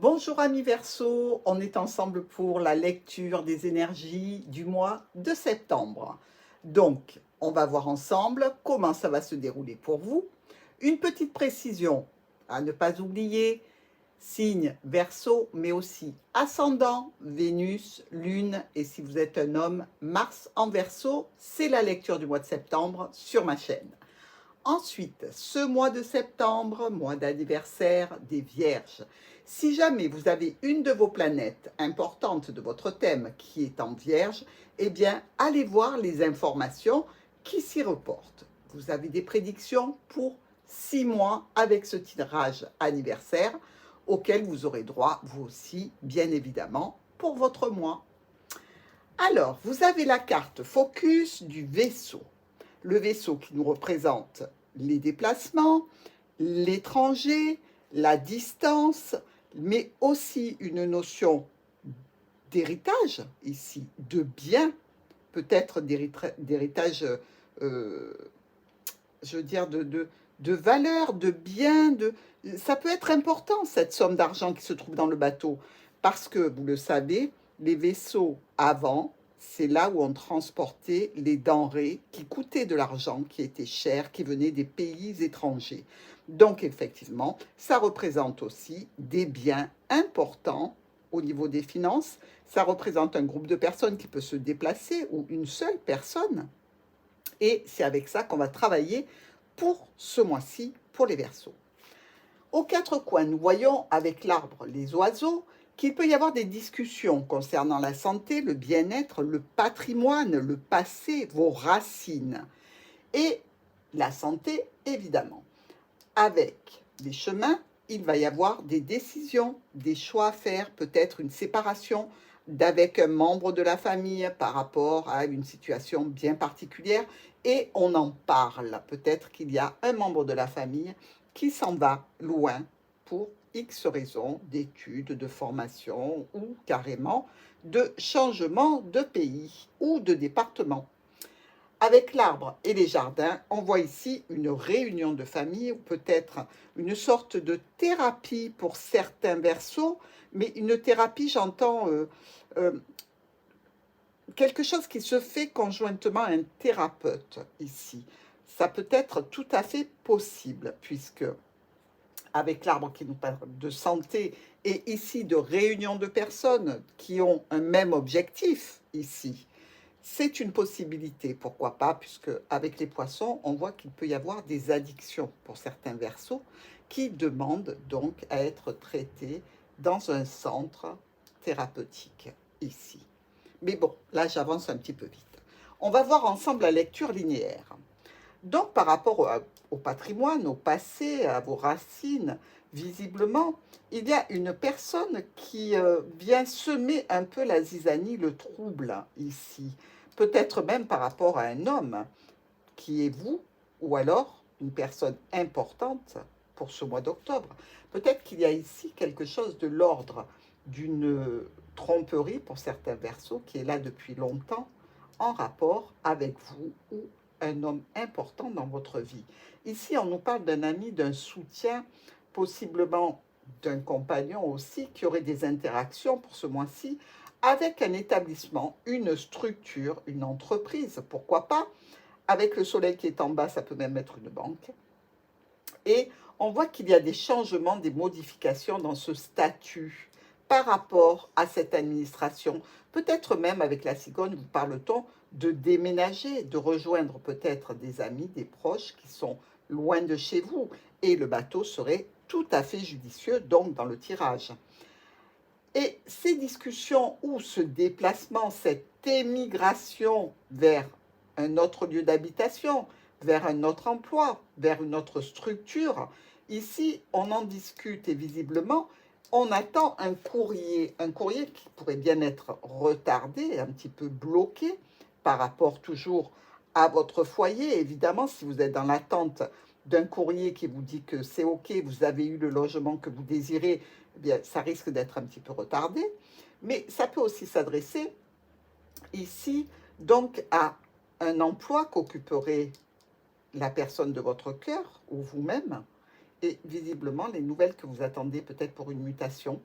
Bonjour amis Verseau, on est ensemble pour la lecture des énergies du mois de septembre. Donc, on va voir ensemble comment ça va se dérouler pour vous. Une petite précision à ne pas oublier, signe Verseau, mais aussi ascendant, Vénus, Lune, et si vous êtes un homme, Mars en Verseau, c'est la lecture du mois de septembre sur ma chaîne. Ensuite, ce mois de septembre, mois d'anniversaire des Vierges. Si jamais vous avez une de vos planètes importantes de votre thème qui est en Vierge, eh bien, allez voir les informations qui s'y reportent. Vous avez des prédictions pour 6 mois avec ce tirage anniversaire auquel vous aurez droit, vous aussi, bien évidemment, pour votre mois. Alors, vous avez la carte Focus du vaisseau. Le vaisseau qui nous représente les déplacements, l'étranger, la distance, mais aussi une notion d'héritage ici, de bien, peut-être d'héritage, je veux dire, de valeur, de bien, ça peut être important, cette somme d'argent qui se trouve dans le bateau, parce que, vous le savez, les vaisseaux avant, c'est là où on transportait les denrées qui coûtaient de l'argent, qui étaient chères, qui venaient des pays étrangers. Donc, effectivement, ça représente aussi des biens importants au niveau des finances. Ça représente un groupe de personnes qui peut se déplacer ou une seule personne. Et c'est avec ça qu'on va travailler pour ce mois-ci, pour les Verseaux. Aux quatre coins, nous voyons avec l'arbre, les oiseaux, qu'il peut y avoir des discussions concernant la santé, le bien-être, le patrimoine, le passé, vos racines. Et la santé, évidemment. Avec les chemins, il va y avoir des décisions, des choix à faire, peut-être une séparation d'avec un membre de la famille par rapport à une situation bien particulière. Et on en parle. Peut-être qu'il y a un membre de la famille qui s'en va loin pour X raisons d'études, de formation ou carrément de changement de pays ou de département. Avec l'arbre et les jardins, on voit ici une réunion de famille ou peut-être une sorte de thérapie pour certains Verseaux, mais une thérapie, j'entends quelque chose qui se fait conjointement à un thérapeute ici. Ça peut être tout à fait possible, puisque avec l'arbre qui nous parle de santé et ici de réunion de personnes qui ont un même objectif ici, c'est une possibilité, pourquoi pas, puisque avec les poissons, on voit qu'il peut y avoir des addictions pour certains Verseaux qui demandent donc à être traités dans un centre thérapeutique ici. Mais bon, là j'avance un petit peu vite. On va voir ensemble la lecture linéaire. Donc par rapport au patrimoine, au passé, à vos racines, visiblement, il y a une personne qui vient semer un peu la zizanie, le trouble ici. Peut-être même par rapport à un homme qui est vous, ou alors une personne importante pour ce mois d'octobre. Peut-être qu'il y a ici quelque chose de l'ordre d'une tromperie pour certains Verseaux qui est là depuis longtemps en rapport avec vous ou un homme important dans votre vie. Ici, on nous parle d'un ami, d'un soutien, possiblement d'un compagnon aussi, qui aurait des interactions pour ce mois-ci avec un établissement, une structure, une entreprise, pourquoi pas. Avec le soleil qui est en bas, ça peut même être une banque. Et on voit qu'il y a des changements, des modifications dans ce statut par rapport à cette administration. Peut-être même avec la cigogne, vous parle-t-on de déménager, de rejoindre peut-être des amis, des proches qui sont loin de chez vous. Et le bateau serait tout à fait judicieux, donc dans le tirage. Et ces discussions ou ce déplacement, cette émigration vers un autre lieu d'habitation, vers un autre emploi, vers une autre structure, ici, on en discute et visiblement, on attend un courrier qui pourrait bien être retardé, un petit peu bloqué par rapport toujours à votre foyer. Évidemment, si vous êtes dans l'attente d'un courrier qui vous dit que c'est OK, vous avez eu le logement que vous désirez, eh bien, ça risque d'être un petit peu retardé. Mais ça peut aussi s'adresser ici, donc, à un emploi qu'occuperait la personne de votre cœur ou vous-même. Et visiblement, les nouvelles que vous attendez peut-être pour une mutation,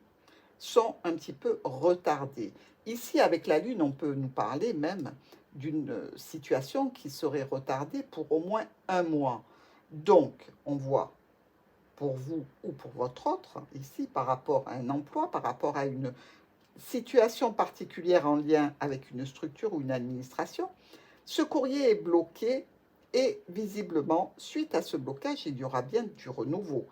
sont un petit peu retardées. Ici, avec la Lune, on peut nous parler même d'une situation qui serait retardée pour au moins un mois. Donc, on voit pour vous ou pour votre autre, ici, par rapport à un emploi, par rapport à une situation particulière en lien avec une structure ou une administration, ce courrier est bloqué et visiblement, suite à ce blocage, il y aura bien du renouveau.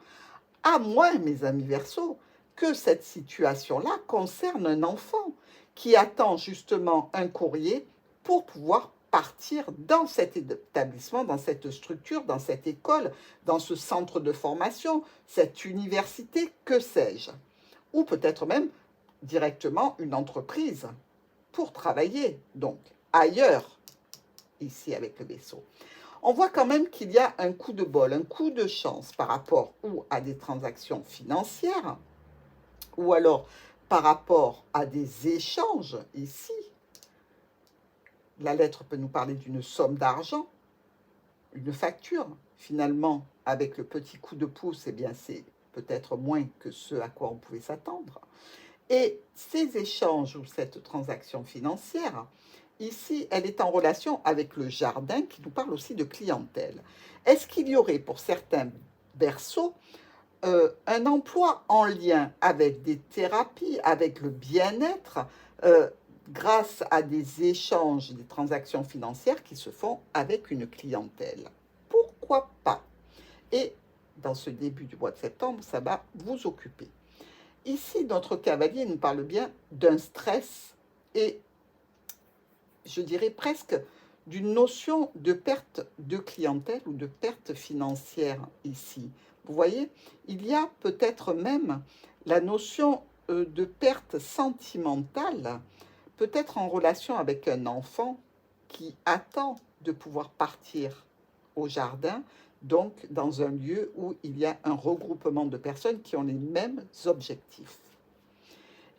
À moins, mes amis Verseaux, que cette situation-là concerne un enfant qui attend justement un courrier pour pouvoir partir dans cet établissement, dans cette structure, dans cette école, dans ce centre de formation, cette université, que sais-je. Ou peut-être même directement une entreprise pour travailler, donc ailleurs, ici avec le vaisseau. On voit quand même qu'il y a un coup de bol, un coup de chance par rapport ou à des transactions financières, ou alors par rapport à des échanges ici. La lettre peut nous parler d'une somme d'argent, une facture. Finalement, avec le petit coup de pouce, eh bien c'est peut-être moins que ce à quoi on pouvait s'attendre. Et ces échanges ou cette transaction financière, ici, elle est en relation avec le jardin qui nous parle aussi de clientèle. Est-ce qu'il y aurait pour certains Verseaux un emploi en lien avec des thérapies, avec le bien-être, euh, grâce à des échanges, des transactions financières qui se font avec une clientèle? Pourquoi pas? Et dans ce début du mois de septembre, ça va vous occuper. Ici, notre cavalier nous parle bien d'un stress et je dirais presque d'une notion de perte de clientèle ou de perte financière ici. Vous voyez, il y a peut-être même la notion de perte sentimentale, peut-être en relation avec un enfant qui attend de pouvoir partir au jardin, donc dans un lieu où il y a un regroupement de personnes qui ont les mêmes objectifs.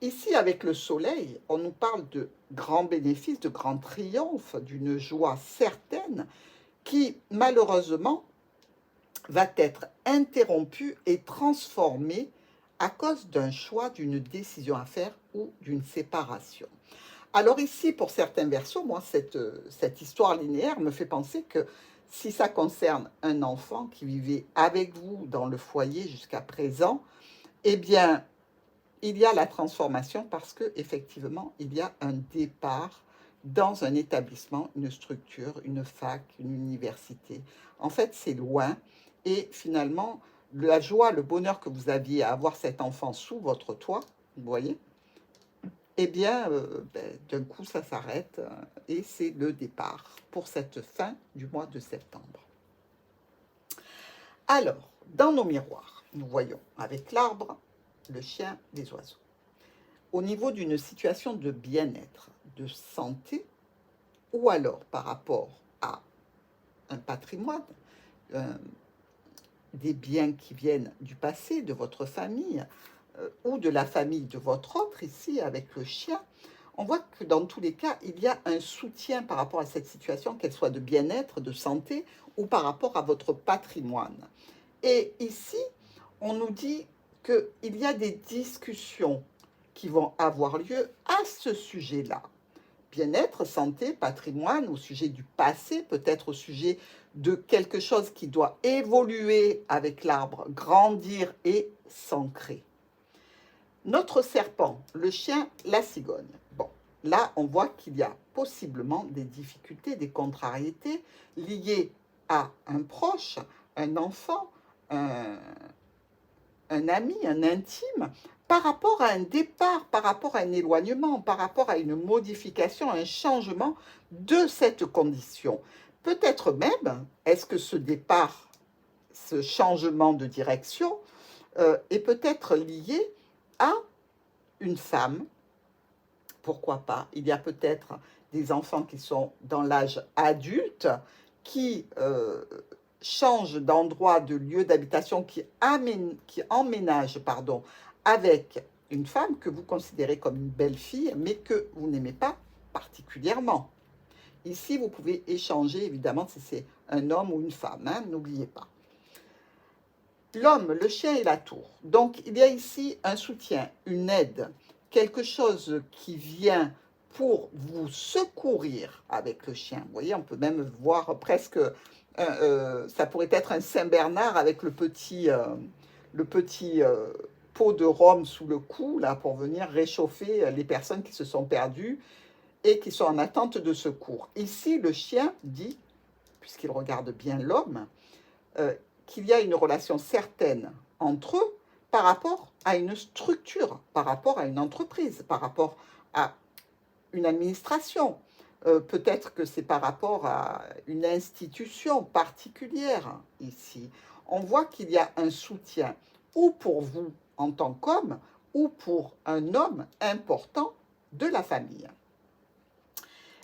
Ici, avec le soleil, on nous parle de grands bénéfices, de grands triomphes, d'une joie certaine qui, malheureusement, va être interrompue et transformée à cause d'un choix, d'une décision à faire ou d'une séparation. Alors ici, pour certains Verseaux, moi, cette histoire linéaire me fait penser que si ça concerne un enfant qui vivait avec vous dans le foyer jusqu'à présent, eh bien, il y a la transformation parce que effectivement, il y a un départ dans un établissement, une structure, une fac, une université. En fait, c'est loin et finalement, la joie, le bonheur que vous aviez à avoir cet enfant sous votre toit, vous voyez, eh bien, d'un coup, ça s'arrête et c'est le départ pour cette fin du mois de septembre. Alors, dans nos miroirs, nous voyons avec l'arbre, le chien, les oiseaux. Au niveau d'une situation de bien-être, de santé, ou alors par rapport à un patrimoine, euh, des biens qui viennent du passé, de votre famille, ou de la famille de votre autre, ici avec le chien, on voit que dans tous les cas, il y a un soutien par rapport à cette situation, qu'elle soit de bien-être, de santé, ou par rapport à votre patrimoine. Et ici, on nous dit qu'il y a des discussions qui vont avoir lieu à ce sujet-là. Bien-être, santé, patrimoine, au sujet du passé, peut-être au sujet de quelque chose qui doit évoluer avec l'arbre, grandir et s'ancrer. Notre serpent, le chien, la cigogne. Bon, là, on voit qu'il y a possiblement des difficultés, des contrariétés liées à un proche, un enfant, un, un ami, un intime, par rapport à un départ, par rapport à un éloignement, par rapport à une modification, un changement de cette condition. Peut-être même, est-ce que ce départ, ce changement de direction est peut-être lié à une femme, pourquoi pas. Il y a peut-être des enfants qui sont dans l'âge adulte, qui changent d'endroit, de lieu d'habitation, qui emménagent avec une femme que vous considérez comme une belle fille, mais que vous n'aimez pas particulièrement. Ici, vous pouvez échanger, évidemment, si c'est un homme ou une femme, hein, n'oubliez pas. L'homme, le chien et la tour. Donc, il y a ici un soutien, une aide, quelque chose qui vient pour vous secourir avec le chien. Vous voyez, on peut même voir presque, ça pourrait être un Saint-Bernard avec le petit pot de rhum sous le cou, là, pour venir réchauffer les personnes qui se sont perdues et qui sont en attente de secours. Ici, le chien dit, puisqu'il regarde bien l'homme, qu'il y a une relation certaine entre eux par rapport à une structure, par rapport à une entreprise, par rapport à une administration. Peut-être que c'est par rapport à une institution particulière ici. On voit qu'il y a un soutien, ou pour vous en tant qu'homme, ou pour un homme important de la famille.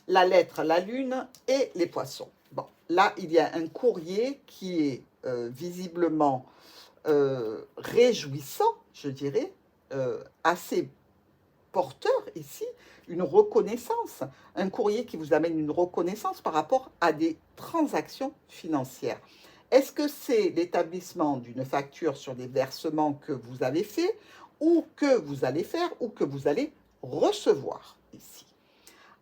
La lettre, la lune et les poissons. Bon, là, il y a un courrier qui est visiblement réjouissant, je dirais, assez porteur ici, une reconnaissance, un courrier qui vous amène une reconnaissance par rapport à des transactions financières. Est-ce que c'est l'établissement d'une facture sur des versements que vous avez fait ou que vous allez faire ou que vous allez recevoir ici?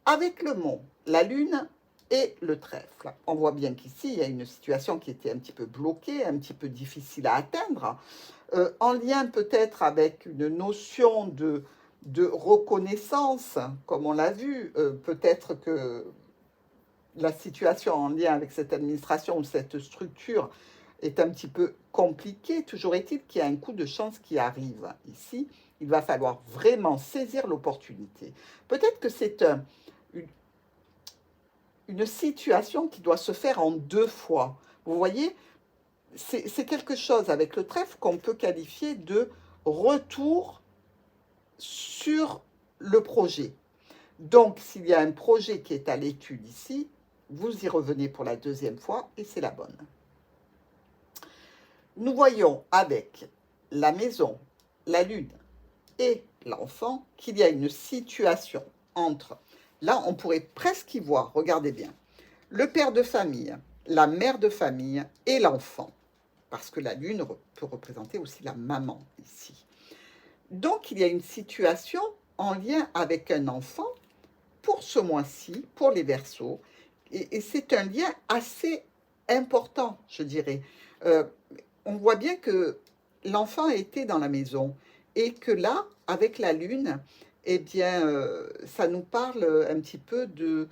Avec le mont, la lune et le trèfle, on voit bien qu'ici, il y a une situation qui était un petit peu bloquée, un petit peu difficile à atteindre, en lien peut-être avec une notion de reconnaissance, comme on l'a vu, peut-être que la situation en lien avec cette administration ou cette structure est un petit peu compliquée. Toujours est-il qu'il y a un coup de chance qui arrive ici. Il va falloir vraiment saisir l'opportunité. Peut-être que c'est une situation qui doit se faire en deux fois. Vous voyez, c'est quelque chose avec le trèfle qu'on peut qualifier de retour sur le projet. Donc, s'il y a un projet qui est à l'étude ici, vous y revenez pour la deuxième fois et c'est la bonne. Nous voyons avec la maison, la lune et l'enfant qu'il y a une situation entre, là on pourrait presque y voir, regardez bien, le père de famille, la mère de famille et l'enfant, parce que la lune peut représenter aussi la maman ici. Donc il y a une situation en lien avec un enfant pour ce mois-ci, pour les Verseaux, et c'est un lien assez important, je dirais. On voit bien que l'enfant était dans la maison et que là, avec la lune, eh bien, ça nous parle un petit peu de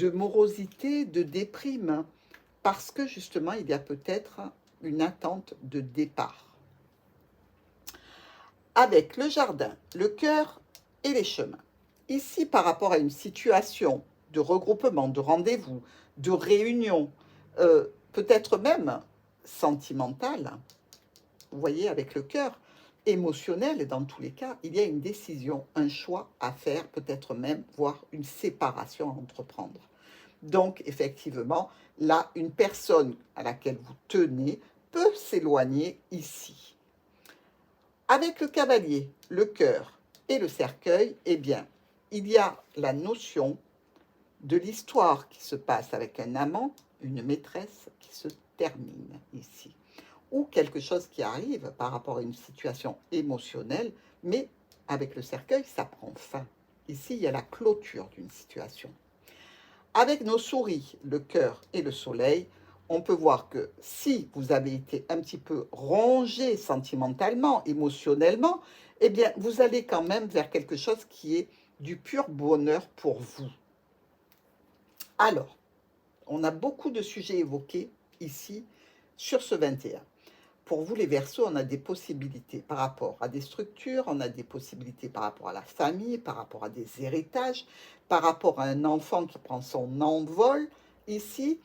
morosité, de déprime, parce que justement, il y a peut-être une attente de départ. Avec le jardin, le cœur et les chemins. Ici, par rapport à une situation de regroupement, de rendez-vous, de réunion, peut-être même sentimentale, vous voyez, avec le cœur, émotionnel, et dans tous les cas, il y a une décision, un choix à faire, peut-être même, voire une séparation à entreprendre. Donc, effectivement, là, une personne à laquelle vous tenez peut s'éloigner ici. Avec le cavalier, le cœur et le cercueil, eh bien, il y a la notion de l'histoire qui se passe avec un amant, une maîtresse qui se termine ici. Ou quelque chose qui arrive par rapport à une situation émotionnelle, mais avec le cercueil, ça prend fin. Ici, il y a la clôture d'une situation. Avec nos souris, le cœur et le soleil, on peut voir que si vous avez été un petit peu rongé sentimentalement, émotionnellement, eh bien, vous allez quand même vers quelque chose qui est du pur bonheur pour vous. Alors, on a beaucoup de sujets évoqués ici sur ce 21. Pour vous, les Verseaux, on a des possibilités par rapport à des structures, on a des possibilités par rapport à la famille, par rapport à des héritages, par rapport à un enfant qui prend son envol ici.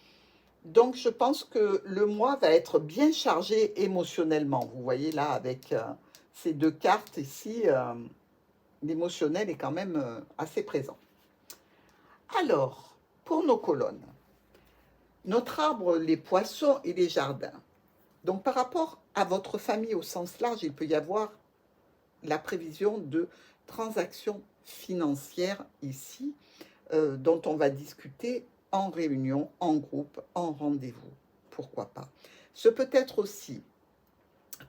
Donc, je pense que le mois va être bien chargé émotionnellement. Vous voyez là, avec ces deux cartes ici, l'émotionnel est quand même assez présent. Alors, pour nos colonnes, notre arbre, les poissons et les jardins. Donc, par rapport à votre famille au sens large, il peut y avoir la prévision de transactions financières ici, dont on va discuter en réunion, en groupe, en rendez-vous. Pourquoi pas? Ce peut être aussi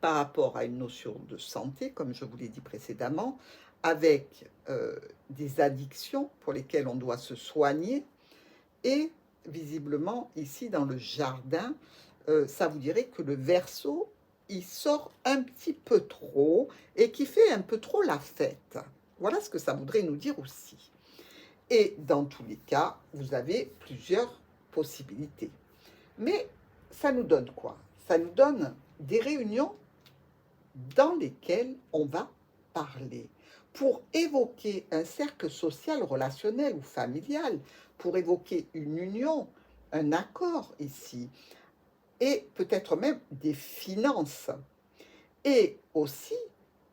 par rapport à une notion de santé, comme je vous l'ai dit précédemment, avec des addictions pour lesquelles on doit se soigner. Et visiblement, ici dans le jardin, ça vous dirait que le Verseau, il sort un petit peu trop et qui fait un peu trop la fête. Voilà ce que ça voudrait nous dire aussi. Et dans tous les cas, vous avez plusieurs possibilités. Mais ça nous donne quoi? Ça nous donne des réunions dans lesquelles on va parler pour évoquer un cercle social, relationnel ou familial, pour évoquer une union, un accord ici, et peut-être même des finances, et aussi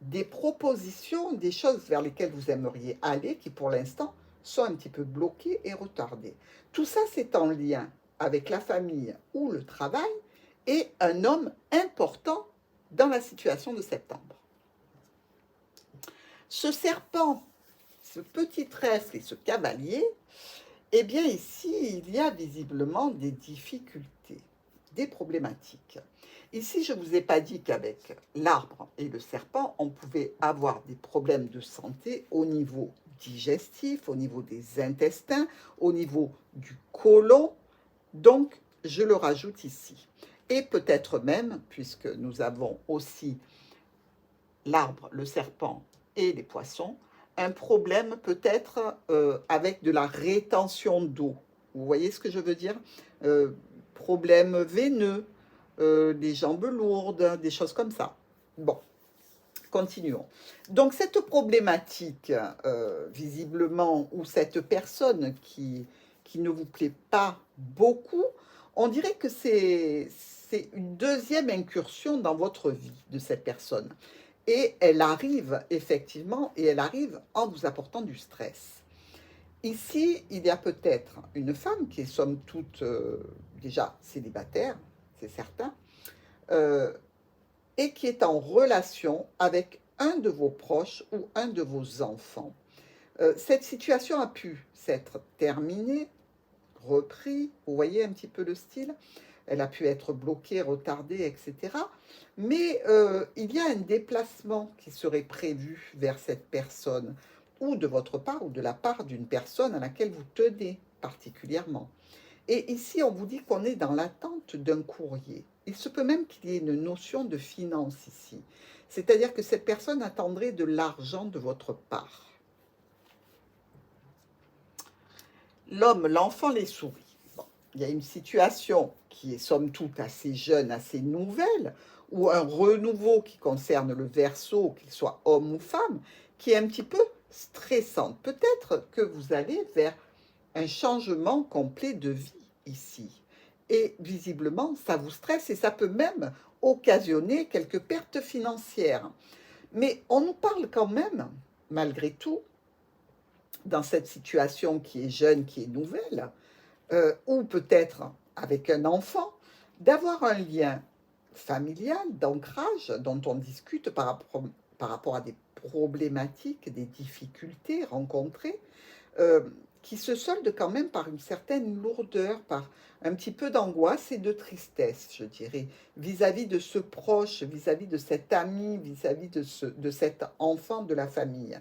des propositions, des choses vers lesquelles vous aimeriez aller, qui pour l'instant sont un petit peu bloquées et retardées. Tout ça, c'est en lien avec la famille ou le travail et un homme important dans la situation de septembre. Ce serpent, ce petit trèfle et ce cavalier, eh bien ici, il y a visiblement des difficultés, des problématiques. Ici, je ne vous ai pas dit qu'avec l'arbre et le serpent, on pouvait avoir des problèmes de santé au niveau digestif, au niveau des intestins, au niveau du côlon. Donc, je le rajoute ici. Et peut-être même, puisque nous avons aussi l'arbre, le serpent et les poissons, un problème peut-être avec de la rétention d'eau. Vous voyez ce que je veux dire? Problème veineux, des jambes lourdes, des choses comme ça. Bon, continuons. Donc cette problématique, visiblement, ou cette personne qui ne vous plaît pas beaucoup, on dirait que c'est une deuxième incursion dans votre vie de cette personne. Et elle arrive effectivement, et elle arrive en vous apportant du stress. Ici, il y a peut-être une femme qui est somme toute déjà célibataire, c'est certain, euh, et qui est en relation avec un de vos proches ou un de vos enfants. Cette situation a pu s'être terminée, repris, vous voyez un petit peu le style, elle a pu être bloquée, retardée, etc. Mais il y a un déplacement qui serait prévu vers cette personne, ou de votre part, ou de la part d'une personne à laquelle vous tenez particulièrement. Et ici, on vous dit qu'on est dans l'attente d'un courrier. Il se peut même qu'il y ait une notion de finance ici. C'est-à-dire que cette personne attendrait de l'argent de votre part. L'homme, l'enfant, les souris. Bon, il y a une situation qui est somme toute assez jeune, assez nouvelle, ou un renouveau qui concerne le Verseau, qu'il soit homme ou femme, qui est un petit peu stressante. Peut-être que vous allez vers un changement complet de vie ici. Et visiblement, ça vous stresse et ça peut même occasionner quelques pertes financières. Mais on nous parle quand même, malgré tout, dans cette situation qui est jeune, qui est nouvelle, ou peut-être avec un enfant, d'avoir un lien familial, d'ancrage, dont on discute par rapport à des problématiques, des difficultés rencontrées, euh, qui se solde quand même par une certaine lourdeur, par un petit peu d'angoisse et de tristesse, je dirais, vis-à-vis de ce proche, vis-à-vis de cet ami, vis-à-vis de cet enfant de la famille.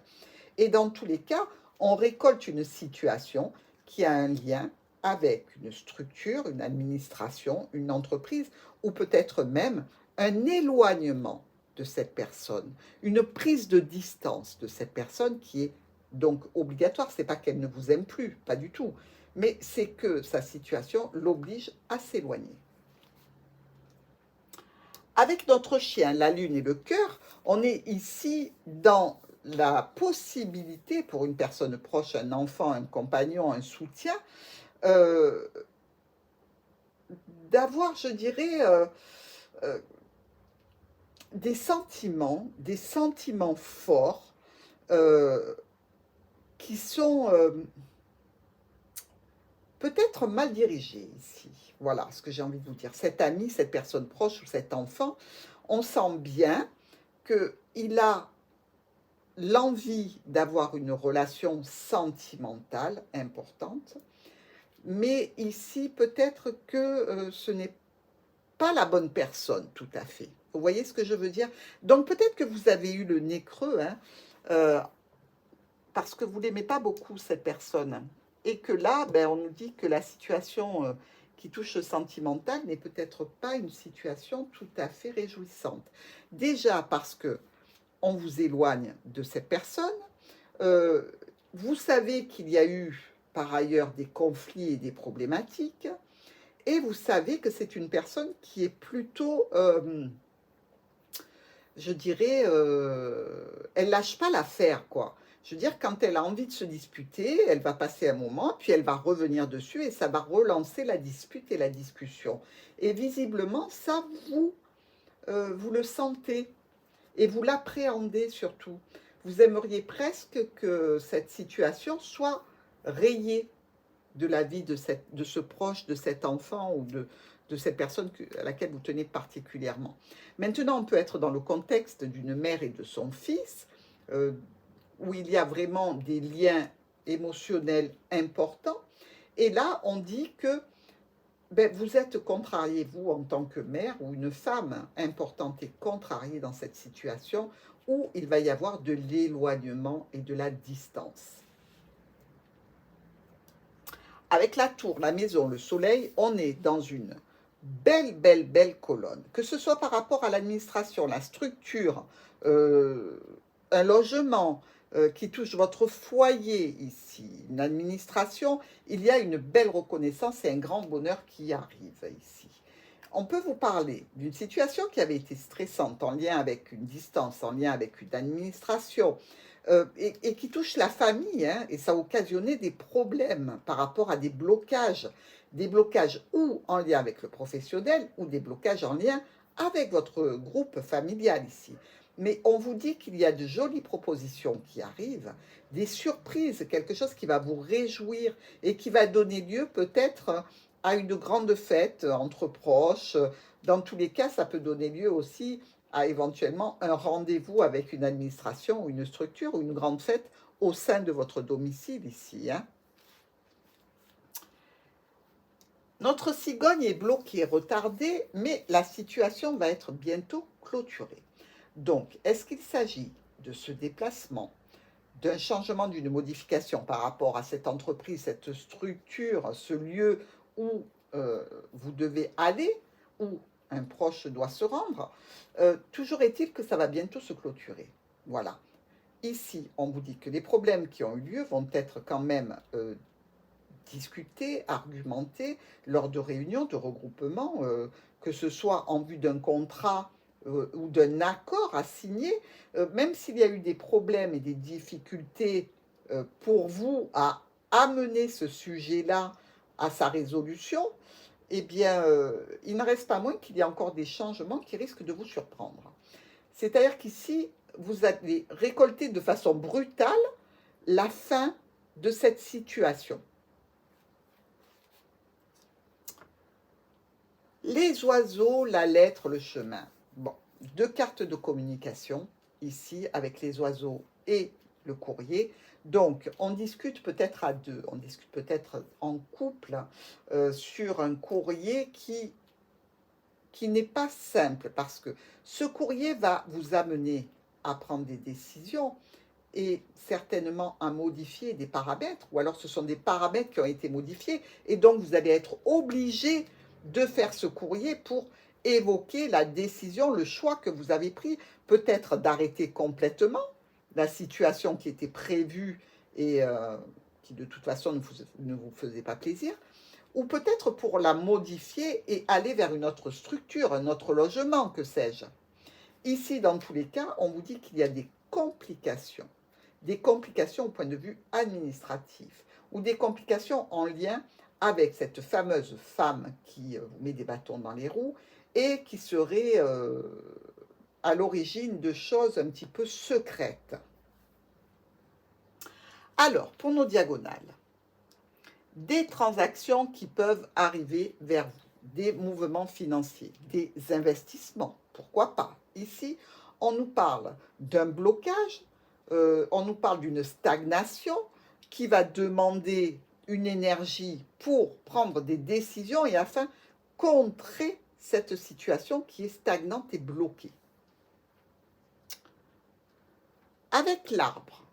Et dans tous les cas, on récolte une situation qui a un lien avec une structure, une administration, une entreprise, ou peut-être même un éloignement de cette personne, une prise de distance de cette personne qui est donc obligatoire. C'est pas qu'elle ne vous aime plus, pas du tout, mais c'est que sa situation l'oblige à s'éloigner. Avec notre chien, la lune et le cœur, on est ici dans la possibilité pour une personne proche, un enfant, un compagnon, un soutien, euh, d'avoir, je dirais, euh, des sentiments forts euh, qui sont peut-être mal dirigés ici. Voilà ce que j'ai envie de vous dire. Cet ami, cette personne proche ou cet enfant, on sent bien qu'il a l'envie d'avoir une relation sentimentale importante, mais ici peut-être que ce n'est pas la bonne personne tout à fait. Vous voyez ce que je veux dire? Donc peut-être que vous avez eu le nez creux, hein, parce que vous l'aimez pas beaucoup, cette personne. Et que là, ben, on nous dit que la situation qui touche le sentimental n'est peut-être pas une situation tout à fait réjouissante. Déjà parce que on vous éloigne de cette personne. Euh, Vous savez qu'il y a eu par ailleurs des conflits et des problématiques. Et vous savez que c'est une personne qui est plutôt, je dirais, elle lâche pas l'affaire, quoi. Je veux dire, quand elle a envie de se disputer, elle va passer un moment, puis elle va revenir dessus et ça va relancer la dispute et la discussion. Et visiblement, ça, vous le sentez et vous l'appréhendez surtout. Vous aimeriez presque que cette situation soit rayée de la vie de ce proche, de cet enfant ou de cette personne à laquelle vous tenez particulièrement. Maintenant, on peut être dans le contexte d'une mère et de son fils, euh, où il y a vraiment des liens émotionnels importants. Et là, on dit que ben, vous êtes contrarié, vous, en tant que mère, ou une femme importante est contrariée dans cette situation où il va y avoir de l'éloignement et de la distance. Avec la tour, la maison, le soleil, on est dans une belle colonne. Que ce soit par rapport à l'administration, la structure, euh, un logement qui touche votre foyer ici, une administration, il y a une belle reconnaissance et un grand bonheur qui arrive ici. On peut vous parler d'une situation qui avait été stressante en lien avec une distance, en lien avec une administration, et qui touche la famille, hein, et ça a occasionné des problèmes par rapport à des blocages ou en lien avec le professionnel ou des blocages en lien avec votre groupe familial ici. Mais on vous dit qu'il y a de jolies propositions qui arrivent, des surprises, quelque chose qui va vous réjouir et qui va donner lieu peut-être à une grande fête entre proches. Dans tous les cas, ça peut donner lieu aussi à éventuellement un rendez-vous avec une administration ou une structure ou une grande fête au sein de votre domicile ici. Hein. Notre cigogne est bloquée, retardée, mais la situation va être bientôt clôturée. Donc, est-ce qu'il s'agit de ce déplacement, d'un changement, d'une modification par rapport à cette entreprise, cette structure, ce lieu où vous devez aller, où un proche doit se rendre, toujours est-il que ça va bientôt se clôturer. Voilà. Ici, on vous dit que les problèmes qui ont eu lieu vont être quand même discutés, argumentés lors de réunions, de regroupements, que ce soit en vue d'un contrat ou d'un accord à signer, même s'il y a eu des problèmes et des difficultés pour vous à amener ce sujet-là à sa résolution, eh bien, il ne reste pas moins qu'il y a encore des changements qui risquent de vous surprendre. C'est-à-dire qu'ici, vous allez récolter de façon brutale la fin de cette situation. Les oiseaux, la lettre, le chemin. Bon, deux cartes de communication ici avec les oiseaux et le courrier. Donc, on discute peut-être à deux, on discute peut-être en couple sur un courrier qui n'est pas simple parce que ce courrier va vous amener à prendre des décisions et certainement à modifier des paramètres, ou alors ce sont des paramètres qui ont été modifiés et donc vous allez être obligé de faire ce courrier pour évoquer la décision, le choix que vous avez pris, peut-être d'arrêter complètement la situation qui était prévue et qui de toute façon ne vous faisait pas plaisir, ou peut-être pour la modifier et aller vers une autre structure, un autre logement, que sais-je. Ici, dans tous les cas, on vous dit qu'il y a des complications au point de vue administratif, ou des complications en lien avec cette fameuse femme qui vous met des bâtons dans les roues et qui serait à l'origine de choses un petit peu secrètes. Alors, pour nos diagonales, des transactions qui peuvent arriver vers vous, des mouvements financiers, des investissements, pourquoi pas. Ici, on nous parle d'un blocage, on nous parle d'une stagnation qui va demander une énergie pour prendre des décisions et afin contrer cette situation qui est stagnante et bloquée. Avec l'arbre,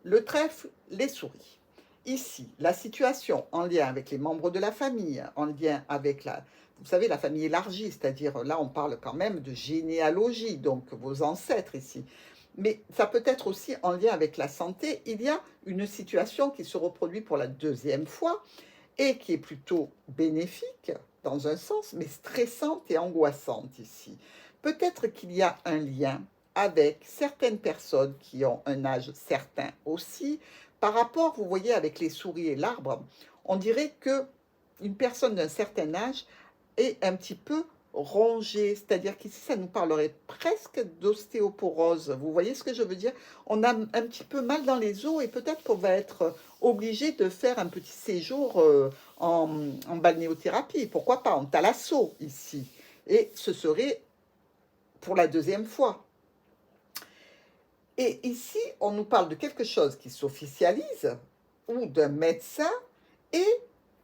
le trèfle, les souris. Ici, la situation en lien avec les membres de la famille, en lien avec vous savez, la famille élargie, c'est-à-dire là, on parle quand même de généalogie, donc vos ancêtres ici. Mais ça peut être aussi en lien avec la santé. Il y a une situation qui se reproduit pour la deuxième fois et qui est plutôt bénéfique dans un sens, mais stressante et angoissante ici. Peut-être qu'il y a un lien avec certaines personnes qui ont un âge certain aussi. Par rapport, vous voyez, avec les souris et l'arbre, on dirait que une personne d'un certain âge est un petit peu rongée, c'est-à-dire qu'ici, ça nous parlerait presque d'ostéoporose. Vous voyez ce que je veux dire? On a un petit peu mal dans les os et peut-être qu'on va être obligé de faire un petit séjour en balnéothérapie. Pourquoi pas en thalasso ici? Et ce serait pour la deuxième fois. Et ici, on nous parle de quelque chose qui s'officialise, ou d'un médecin, et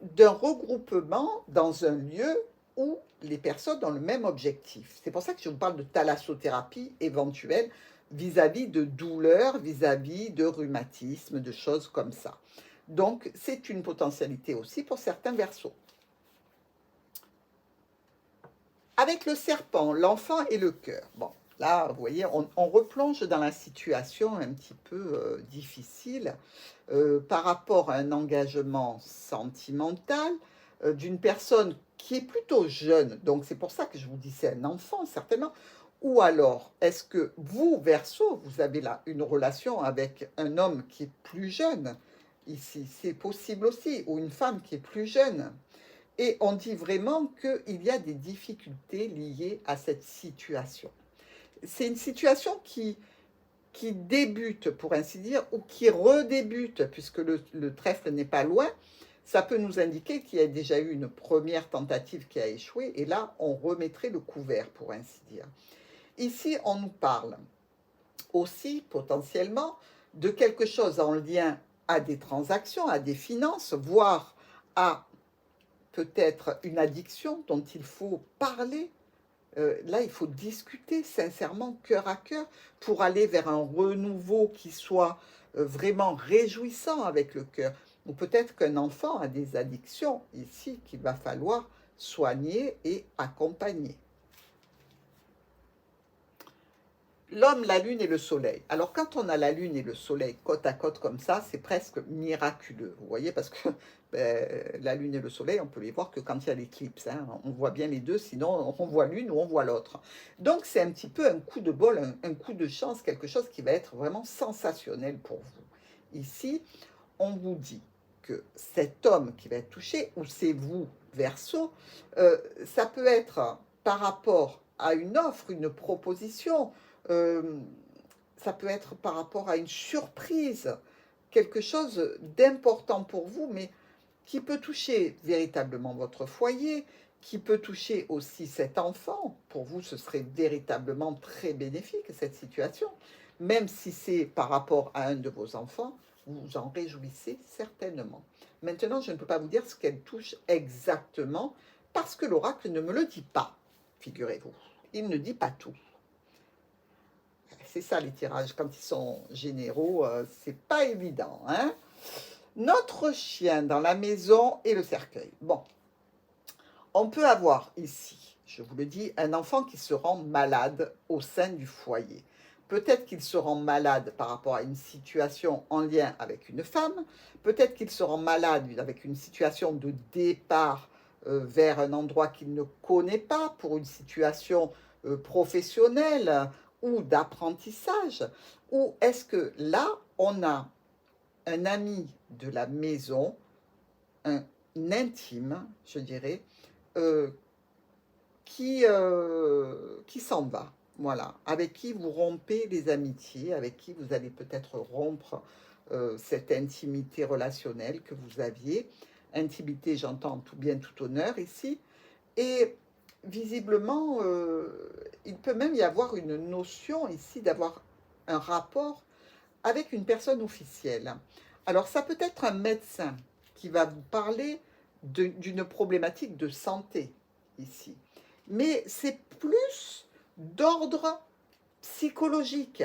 d'un regroupement dans un lieu où les personnes ont le même objectif. C'est pour ça que je vous parle de thalassothérapie éventuelle vis-à-vis de douleurs, vis-à-vis de rhumatisme, de choses comme ça. Donc, c'est une potentialité aussi pour certains versos. Avec le serpent, l'enfant et le cœur. Bon, là, vous voyez, on replonge dans la situation un petit peu difficile par rapport à un engagement sentimental d'une personne qui est plutôt jeune. Donc, c'est pour ça que je vous dis c'est un enfant, certainement. Ou alors, est-ce que vous, Verseau, vous avez là une relation avec un homme qui est plus jeune ici? C'est possible aussi, ou une femme qui est plus jeune. Et on dit vraiment qu'il y a des difficultés liées à cette situation. C'est une situation qui débute, pour ainsi dire, ou qui redébute, puisque le trèfle n'est pas loin. Ça peut nous indiquer qu'il y a déjà eu une première tentative qui a échoué, et là, on remettrait le couvert, pour ainsi dire. Ici, on nous parle aussi, potentiellement, de quelque chose en lien à des transactions, à des finances, voire à peut-être une addiction dont il faut parler. Là, il faut discuter sincèrement, cœur à cœur, pour aller vers un renouveau qui soit vraiment réjouissant avec le cœur. Ou peut-être qu'un enfant a des addictions ici qu'il va falloir soigner et accompagner. L'homme, la lune et le soleil. Alors, quand on a la lune et le soleil côte à côte comme ça, c'est presque miraculeux, vous voyez, parce que la lune et le soleil, on peut les voir que quand il y a l'éclipse, hein, on voit bien les deux, sinon on voit l'une ou on voit l'autre. Donc, c'est un petit peu un coup de bol, un coup de chance, quelque chose qui va être vraiment sensationnel pour vous. Ici, on vous dit que cet homme qui va être touché, ou c'est vous, Verseau, ça peut être par rapport à une offre, une proposition, euh, ça peut être par rapport à une surprise, quelque chose d'important pour vous, mais qui peut toucher véritablement votre foyer, qui peut toucher aussi cet enfant. Pour vous, ce serait véritablement très bénéfique, cette situation. Même si c'est par rapport à un de vos enfants, vous vous en réjouissez certainement. Maintenant, je ne peux pas vous dire ce qu'elle touche exactement, parce que l'oracle ne me le dit pas, figurez-vous. Il ne dit pas tout. C'est ça les tirages, quand ils sont généraux, c'est pas évident, hein. Notre chien dans la maison et le cercueil. Bon, on peut avoir ici, je vous le dis, un enfant qui se rend malade au sein du foyer. Peut-être qu'il se rend malade par rapport à une situation en lien avec une femme, peut-être qu'il se rend malade avec une situation de départ vers un endroit qu'il ne connaît pas pour une situation professionnelle ou d'apprentissage. Ou est-ce que là, on a un ami de la maison, un intime, je dirais, euh, qui s'en va, voilà, avec qui vous rompez les amitiés, avec qui vous allez peut-être rompre cette intimité relationnelle que vous aviez. Intimité, j'entends tout bien, tout honneur ici. Et visiblement, il peut même y avoir une notion ici d'avoir un rapport avec une personne officielle. Alors, ça peut être un médecin qui va vous parler d'une problématique de santé ici. Mais c'est plus d'ordre psychologique.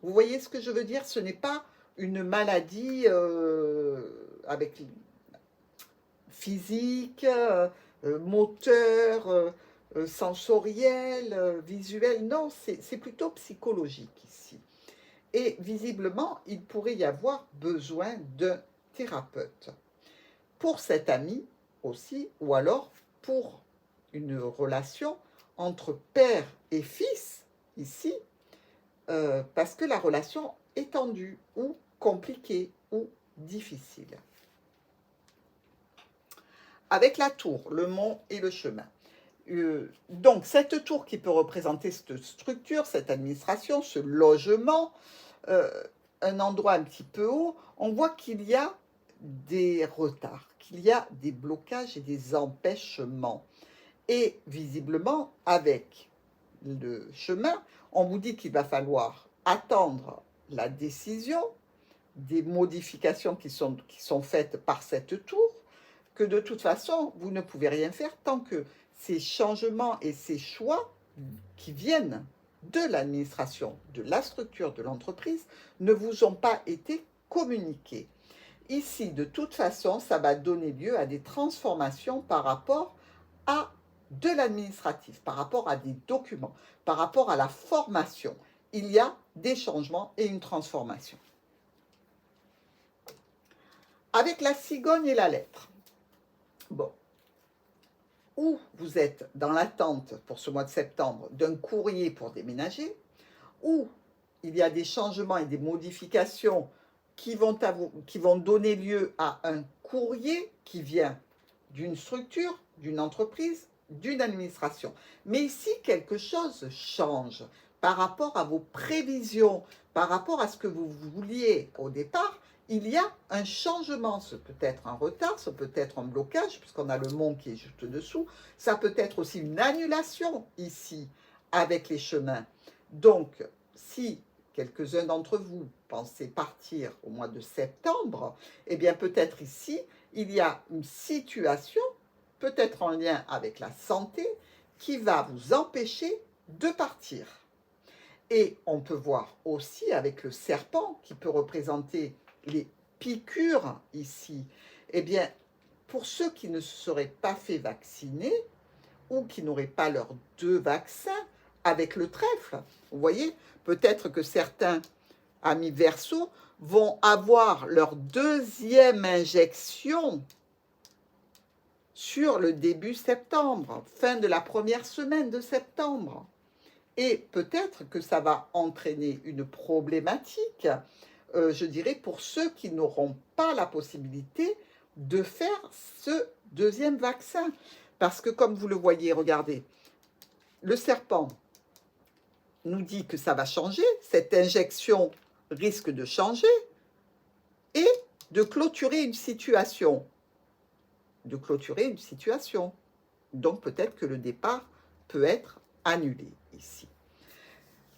Vous voyez ce que je veux dire? Ce n'est pas une maladie avec physique, moteur, sensoriel, visuel. Non, c'est plutôt psychologique ici. Et visiblement, il pourrait y avoir besoin d'un thérapeute. Pour cet ami aussi, ou alors pour une relation entre père et fils, ici, parce que la relation est tendue, ou compliquée, ou difficile. Avec la tour, le mont et le chemin. Donc, cette tour qui peut représenter cette structure, cette administration, ce logement, un endroit un petit peu haut, on voit qu'il y a des retards, qu'il y a des blocages et des empêchements. Et visiblement, avec le chemin, on vous dit qu'il va falloir attendre la décision des modifications qui sont faites par cette tour, que de toute façon, vous ne pouvez rien faire tant que ces changements et ces choix qui viennent de l'administration, de la structure de l'entreprise, ne vous ont pas été communiqués. Ici, de toute façon, ça va donner lieu à des transformations par rapport à de l'administratif, par rapport à des documents, par rapport à la formation. Il y a des changements et une transformation. Avec la cigogne et la lettre. Bon. Ou vous êtes dans l'attente pour ce mois de septembre d'un courrier pour déménager, ou il y a des changements et des modifications qui vont donner lieu à un courrier qui vient d'une structure, d'une entreprise, d'une administration. Mais ici, quelque chose change par rapport à vos prévisions, par rapport à ce que vous vouliez au départ. Il y a un changement, ça peut être un retard, ça peut être un blocage, puisqu'on a le mont qui est juste dessous, ça peut être aussi une annulation ici, avec les chemins. Donc, si quelques-uns d'entre vous pensez partir au mois de septembre, eh bien peut-être ici, il y a une situation, peut-être en lien avec la santé, qui va vous empêcher de partir. Et on peut voir aussi avec le serpent, qui peut représenter les piqûres ici. Eh bien, pour ceux qui ne se seraient pas fait vacciner, ou qui n'auraient pas leurs 2 vaccins, avec le trèfle, vous voyez, peut-être que certains amis Verseau vont avoir leur 2e injection sur le début septembre, fin de la première semaine de septembre. Et peut-être que ça va entraîner une problématique, je dirais, pour ceux qui n'auront pas la possibilité de faire ce 2e vaccin. Parce que comme vous le voyez, regardez, le serpent nous dit que ça va changer, cette injection risque de changer et de clôturer une situation. Donc peut-être que le départ peut être annulé ici.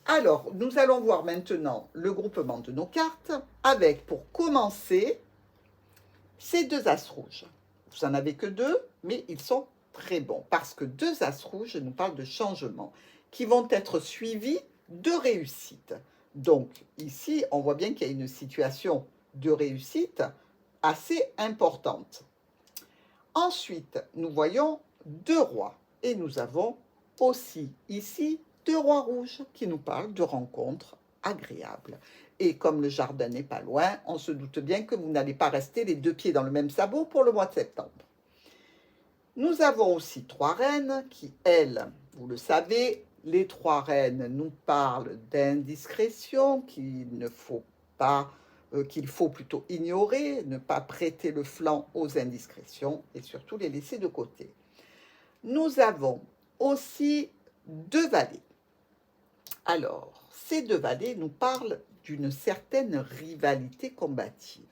Alors, nous allons voir maintenant le groupement de nos cartes avec, pour commencer, ces 2 as rouges. Vous n'en avez que 2, mais ils sont très bons parce que 2 as rouges nous parlent de changements qui vont être suivis de réussite. Donc, ici, on voit bien qu'il y a une situation de réussite assez importante. Ensuite, nous voyons 2 rois et nous avons aussi ici 2 rois rouges qui nous parlent de rencontres agréables. Et comme le jardin n'est pas loin, on se doute bien que vous n'allez pas rester les 2 pieds dans le même sabot pour le mois de septembre. Nous avons aussi 3 reines qui, elles, vous le savez, les 3 reines nous parlent d'indiscrétion qu'il faut plutôt ignorer, ne pas prêter le flanc aux indiscrétions et surtout les laisser de côté. Nous avons aussi 2 valets. Alors, ces 2 valets nous parlent d'une certaine rivalité combative.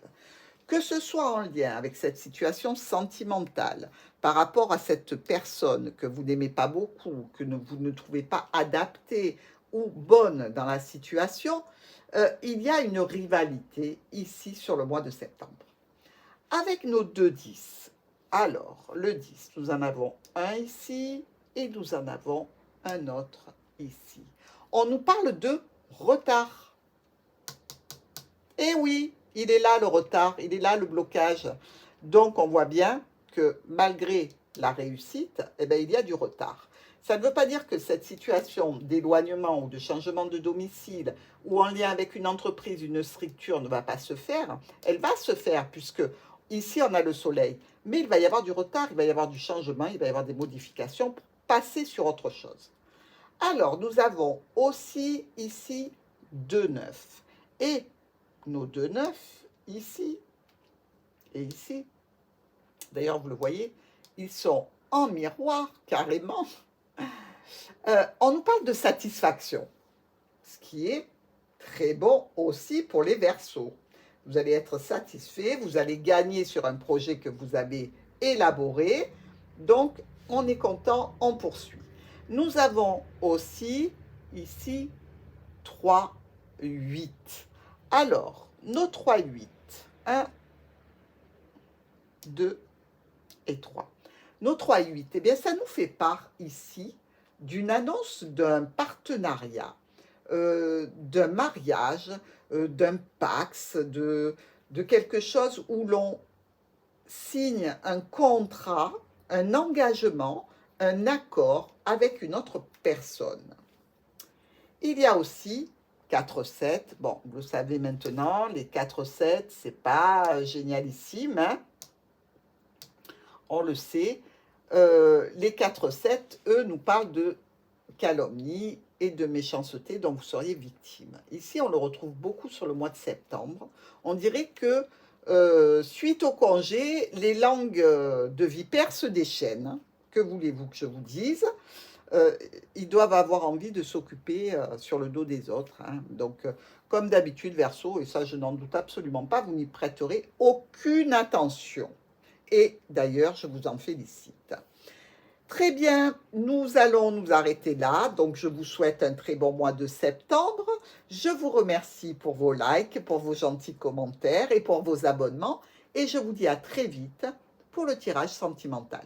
Que ce soit en lien avec cette situation sentimentale, par rapport à cette personne que vous n'aimez pas beaucoup, que vous ne trouvez pas adaptée ou bonne dans la situation, il y a une rivalité ici sur le mois de septembre. Avec nos 2 10, alors le 10, nous en avons un ici et nous en avons un autre ici. On nous parle de retard. Eh oui, Il est là le retard, il est là le blocage. Donc, on voit bien que malgré la réussite, eh bien, il y a du retard. Ça ne veut pas dire que cette situation d'éloignement ou de changement de domicile ou en lien avec une entreprise, une structure ne va pas se faire. Elle va se faire puisque ici, on a le soleil. Mais il va y avoir du retard, il va y avoir du changement, il va y avoir des modifications pour passer sur autre chose. Alors, nous avons aussi ici 2 9. Et nos 2 9, ici et ici, d'ailleurs, vous le voyez, ils sont en miroir carrément. On nous parle de satisfaction, ce qui est très bon aussi pour les Verseaux. Vous allez être satisfait, vous allez gagner sur un projet que vous avez élaboré. Donc, on est content, on poursuit. Nous avons aussi ici 3 8. Alors, nos 3 8, 1, 2 et 3. Nos 3 8, eh bien, ça nous fait part ici d'une annonce d'un partenariat, d'un mariage, d'un pax, de quelque chose où l'on signe un contrat, un engagement, un accord avec une autre personne. Il y a aussi 4-7. Bon, vous le savez maintenant, les 4-7, c'est pas génialissime, hein? On le sait. Les 4-7, eux, nous parlent de calomnie et de méchanceté dont vous seriez victime. Ici, on le retrouve beaucoup sur le mois de septembre. On dirait que suite au congé, les langues de vipères se déchaînent. Que voulez-vous que je vous dise? Ils doivent avoir envie de s'occuper sur le dos des autres, hein. Donc, comme d'habitude, Verseau, et ça je n'en doute absolument pas, vous n'y prêterez aucune attention. Et d'ailleurs, je vous en félicite. Très bien, nous allons nous arrêter là. Donc, je vous souhaite un très bon mois de septembre. Je vous remercie pour vos likes, pour vos gentils commentaires et pour vos abonnements. Et je vous dis à très vite pour le tirage sentimental.